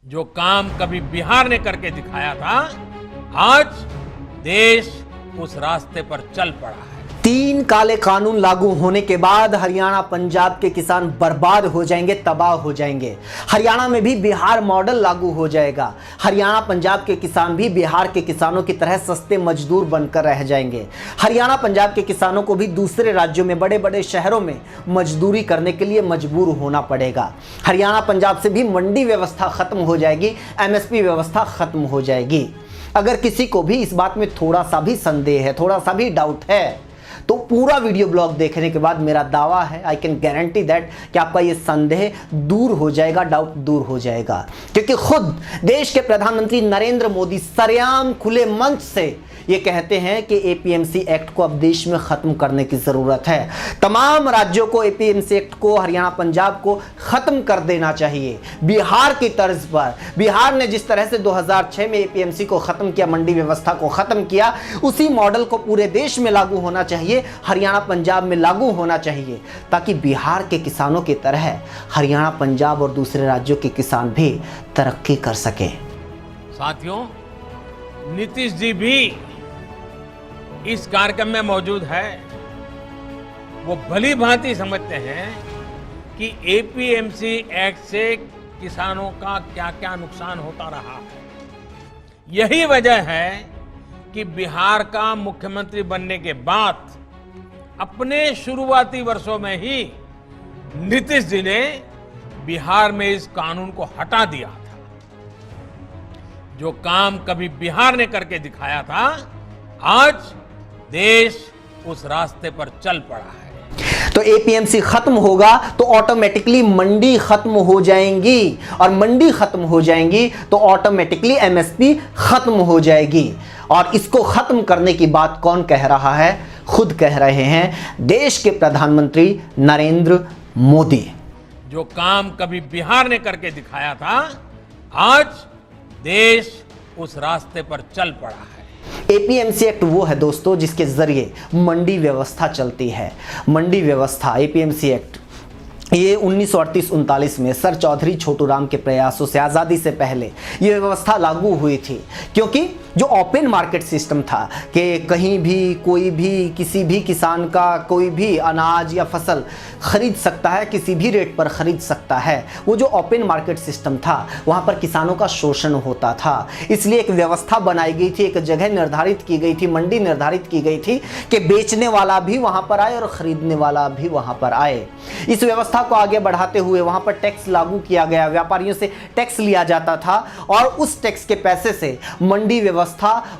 जो काम कभी बिहार ने करके दिखाया था, आज देश उस रास्ते पर चल पड़ा है। 3 काले कानून लागू होने के बाद हरियाणा पंजाब के किसान बर्बाद हो जाएंगे, तबाह हो जाएंगे। हरियाणा में भी बिहार मॉडल लागू हो जाएगा। हरियाणा पंजाब के किसान भी बिहार के किसानों की तरह सस्ते मजदूर बनकर रह जाएंगे। हरियाणा पंजाब के किसानों को भी दूसरे राज्यों में, बड़े बड़े शहरों में मजदूरी करने के लिए मजबूर होना पड़ेगा। हरियाणा पंजाब से भी मंडी व्यवस्था खत्म हो जाएगी, एमएसपी व्यवस्था खत्म हो जाएगी। अगर किसी को भी इस बात में थोड़ा सा भी संदेह है, थोड़ा सा भी डाउट है, तो पूरा वीडियो ब्लॉग देखने के बाद मेरा दावा है, आई कैन गारंटी दैट, कि आपका ये संदेह दूर हो जाएगा, डाउट दूर हो जाएगा। क्योंकि खुद देश के प्रधानमंत्री नरेंद्र मोदी सरेआम खुले मंच से ये कहते हैं कि एपीएमसी एक्ट को अब देश में खत्म करने की जरूरत है। तमाम राज्यों को एपीएमसी एक्ट को, हरियाणा पंजाब को खत्म कर देना चाहिए, बिहार की तर्ज पर। बिहार ने जिस तरह से 2006 में एपीएमसी को खत्म किया, मंडी व्यवस्था को खत्म किया, उसी मॉडल को पूरे देश में लागू होना चाहिए, हरियाणा पंजाब में लागू होना चाहिए, ताकि बिहार के किसानों की तरह हरियाणा पंजाब और दूसरे राज्यों के किसान भी तरक्की कर सके। साथियों, नीतीश जी भी इस कार्यक्रम में मौजूद है। वो भली भांति समझते हैं कि एपीएमसी एक्ट से किसानों का क्या क्या नुकसान होता रहा है। यही वजह है कि बिहार का मुख्यमंत्री बनने के बाद अपने शुरुआती वर्षों में ही नीतीश जी ने बिहार में इस कानून को हटा दिया था। जो काम कभी बिहार ने करके दिखाया था, आज देश उस रास्ते पर चल पड़ा है। तो एपीएमसी खत्म होगा तो ऑटोमेटिकली मंडी खत्म हो जाएंगी, और मंडी खत्म हो जाएंगी तो ऑटोमेटिकली एमएसपी खत्म हो जाएगी। और इसको खत्म करने की बात कौन कह रहा है? खुद कह रहे हैं देश के प्रधानमंत्री नरेंद्र मोदी। जो काम कभी बिहार ने करके दिखाया था, आज देश उस रास्ते पर चल पड़ा है। एपीएमसी एक्ट वो है दोस्तों जिसके जरिए मंडी व्यवस्था चलती है। मंडी व्यवस्था, एपीएमसी एक्ट, ये 1938-39 में सर चौधरी छोटूराम के प्रयासों से, आज़ादी से पहले ये व्यवस्था लागू हुई थी। क्योंकि जो ओपन मार्केट सिस्टम था कि कहीं भी कोई भी, किसी भी किसान का कोई भी अनाज या फसल खरीद सकता है, किसी भी रेट पर खरीद सकता है, वो जो ओपन मार्केट सिस्टम था वहाँ पर किसानों का शोषण होता था। इसलिए एक व्यवस्था बनाई गई थी, एक जगह निर्धारित की गई थी, मंडी निर्धारित की गई थी कि बेचने वाला भी वहाँ पर आए और ख़रीदने वाला भी वहाँ पर आए। इस व्यवस्था को आगे बढ़ाते हुए वहाँ पर टैक्स लागू किया गया, व्यापारियों से टैक्स लिया जाता था, और उस टैक्स के पैसे से मंडी व्यवस्था,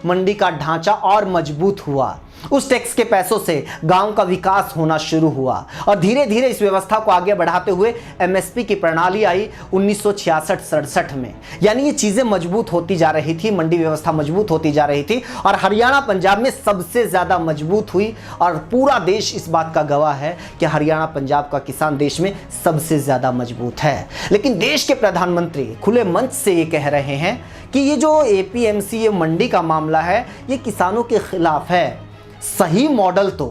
मंडी का ढांचा और मजबूत हुआ। उस टैक्स के पैसों से गांव का विकास होना शुरू हुआ, और धीरे धीरे इस व्यवस्था को आगे बढ़ाते हुए एमएसपी की प्रणाली आई 1966-67 में। यानी ये चीजें मजबूत होती जा रही थी, मंडी व्यवस्था मजबूत होती जा रही थी, और हरियाणा पंजाब में सबसे ज्यादा मजबूत हुई। और पूरा देश इस बात का गवाह है कि हरियाणा पंजाब का किसान देश में सबसे ज्यादा मजबूत है। लेकिन देश के प्रधानमंत्री खुले मंच से ये कह रहे हैं कि ये जो एपीएमसी, ये मंडी का मामला है, ये किसानों के खिलाफ है। सही मॉडल तो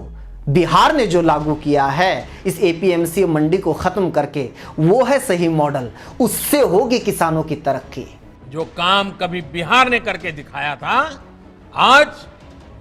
बिहार ने जो लागू किया है इस एपीएमसी मंडी को खत्म करके, वो है सही मॉडल, उससे होगी किसानों की तरक्की। जो काम कभी बिहार ने करके दिखाया था, आज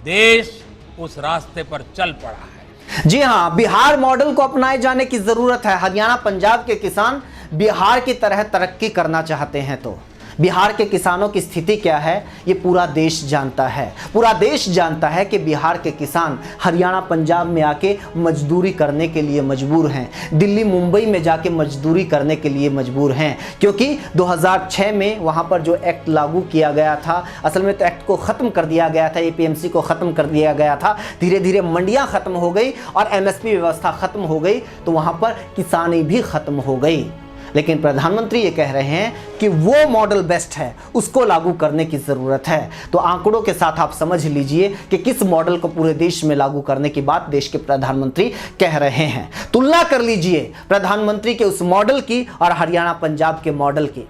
देश उस रास्ते पर चल पड़ा है। जी हां, बिहार मॉडल को अपनाए जाने की जरूरत है। हरियाणा पंजाब के किसान बिहार की तरह तरक्की करना चाहते हैं तो बिहार के किसानों की स्थिति क्या है, ये पूरा देश जानता है। पूरा देश जानता है कि बिहार के किसान हरियाणा पंजाब में आके मजदूरी करने के लिए मजबूर हैं, दिल्ली मुंबई में जाके मजदूरी करने के लिए मजबूर हैं। क्योंकि 2006 में वहाँ पर जो एक्ट लागू किया गया था, असल में तो एक्ट को ख़त्म कर दिया गया था, एपीएमसी को ख़त्म कर दिया गया था। धीरे धीरे मंडियाँ ख़त्म हो गई और एमएसपी व्यवस्था ख़त्म हो गई, तो वहाँ पर किसानी भी ख़त्म हो गई। लेकिन प्रधानमंत्री ये कह रहे हैं कि वो मॉडल बेस्ट है, उसको लागू करने की ज़रूरत है। तो आंकड़ों के साथ आप समझ लीजिए कि किस मॉडल को पूरे देश में लागू करने की बात देश के प्रधानमंत्री कह रहे हैं। तुलना कर लीजिए प्रधानमंत्री के उस मॉडल की और हरियाणा पंजाब के मॉडल की।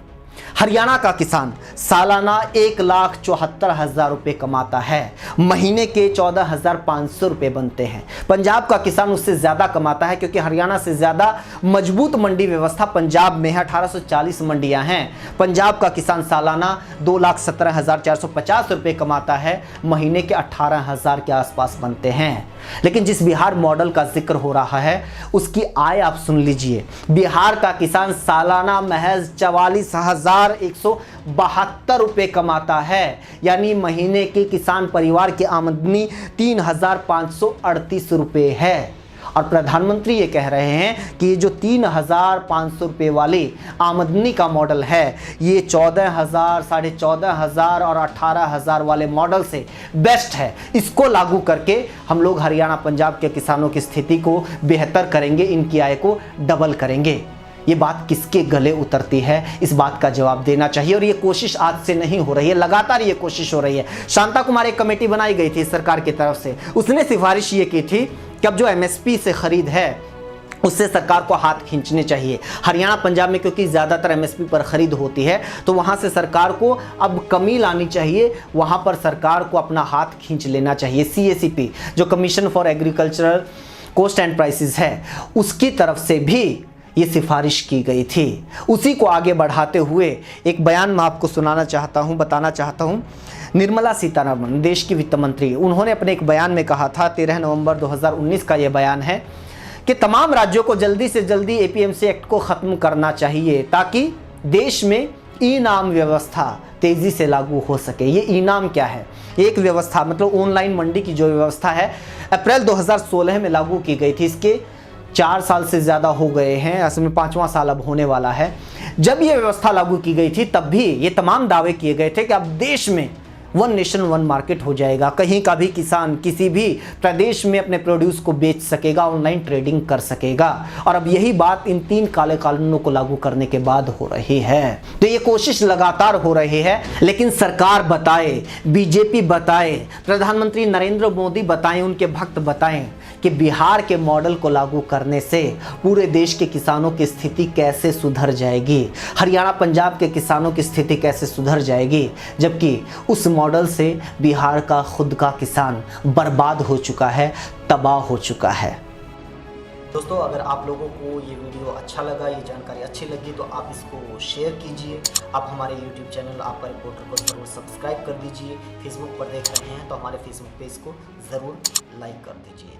हरियाणा का किसान सालाना 1,74,000 रुपये कमाता है, महीने के 14,500 रुपये बनते हैं। पंजाब का किसान उससे ज़्यादा कमाता है क्योंकि हरियाणा से ज़्यादा मजबूत मंडी व्यवस्था पंजाब में है। 1840 मंडियां हैं। पंजाब का किसान सालाना 2,17,450 रुपये कमाता है, महीने के 18,000 के आसपास बनते हैं। लेकिन जिस बिहार मॉडल का जिक्र हो रहा है उसकी आय आप सुन लीजिए। बिहार का किसान सालाना महज 44,172 रुपये कमाता है, यानी महीने के किसान परिवार की आमदनी 3,538 रुपये है। और प्रधानमंत्री ये कह रहे हैं कि ये जो 3,500 रुपये वाली आमदनी का मॉडल है ये 14,000, 14,500 और 18,000 वाले मॉडल से बेस्ट है। इसको लागू करके हम लोग हरियाणा पंजाब के किसानों की स्थिति को बेहतर करेंगे, इनकी आय को डबल करेंगे। ये बात किसके गले उतरती है, इस बात का जवाब देना चाहिए। और ये कोशिश आज से नहीं हो रही है, लगातार ये कोशिश हो रही है। शांता कुमार एक कमेटी बनाई गई थी सरकार की तरफ से, उसने सिफारिश ये की थी कि अब जो एमएसपी से खरीद है उससे सरकार को हाथ खींचने चाहिए। हरियाणा पंजाब में क्योंकि ज़्यादातर एमएसपी पर खरीद होती है तो वहाँ से सरकार को अब कमी लानी चाहिए, वहाँ पर सरकार को अपना हाथ खींच लेना चाहिए। CACP जो commission for agricultural cost and prices है उसकी तरफ से भी ये सिफारिश की गई थी। उसी को आगे बढ़ाते हुए एक बयान मैं आपको सुनाना चाहता हूँ, बताना चाहता हूँ। निर्मला सीतारमण देश की वित्त मंत्री, उन्होंने अपने एक बयान में कहा था, 13 नवंबर 2019 का ये बयान है कि तमाम राज्यों को जल्दी से जल्दी APMC एक्ट को ख़त्म करना चाहिए ताकि देश में ई-नाम व्यवस्था तेज़ी से लागू हो सके। ये ई-नाम क्या है? एक व्यवस्था मतलब ऑनलाइन मंडी की जो व्यवस्था है अप्रैल 2016 में लागू की गई थी। इसके 4 साल से ज़्यादा हो गए हैं, असल में 5वां साल अब होने वाला है। जब ये व्यवस्था लागू की गई थी तब भी ये तमाम दावे किए गए थे कि अब देश में 1 नेशन 1 मार्केट हो जाएगा, कहीं का भी किसान किसी भी प्रदेश में अपने प्रोड्यूस को बेच सकेगा, ऑनलाइन ट्रेडिंग कर सकेगा। और अब यही बात इन 3 काले कानूनों को लागू करने के बाद हो रही है। तो ये कोशिश लगातार हो रही है, लेकिन सरकार बताए, बीजेपी बताए, प्रधानमंत्री नरेंद्र मोदी बताएं, उनके भक्त बताएं कि बिहार के मॉडल को लागू करने से पूरे देश के किसानों की स्थिति कैसे सुधर जाएगी, हरियाणा पंजाब के किसानों की स्थिति कैसे सुधर जाएगी, जबकि उस मॉडल से बिहार का खुद का किसान बर्बाद हो चुका है, तबाह हो चुका है। दोस्तों, अगर आप लोगों को ये वीडियो अच्छा लगा, ये जानकारी अच्छी लगी तो आप इसको शेयर कीजिए। आप हमारे YouTube चैनल आपका रिपोर्टर को ज़रूर सब्सक्राइब कर दीजिए। फेसबुक पर देख रहे हैं तो हमारे फेसबुक पेज को ज़रूर लाइक कर दीजिए।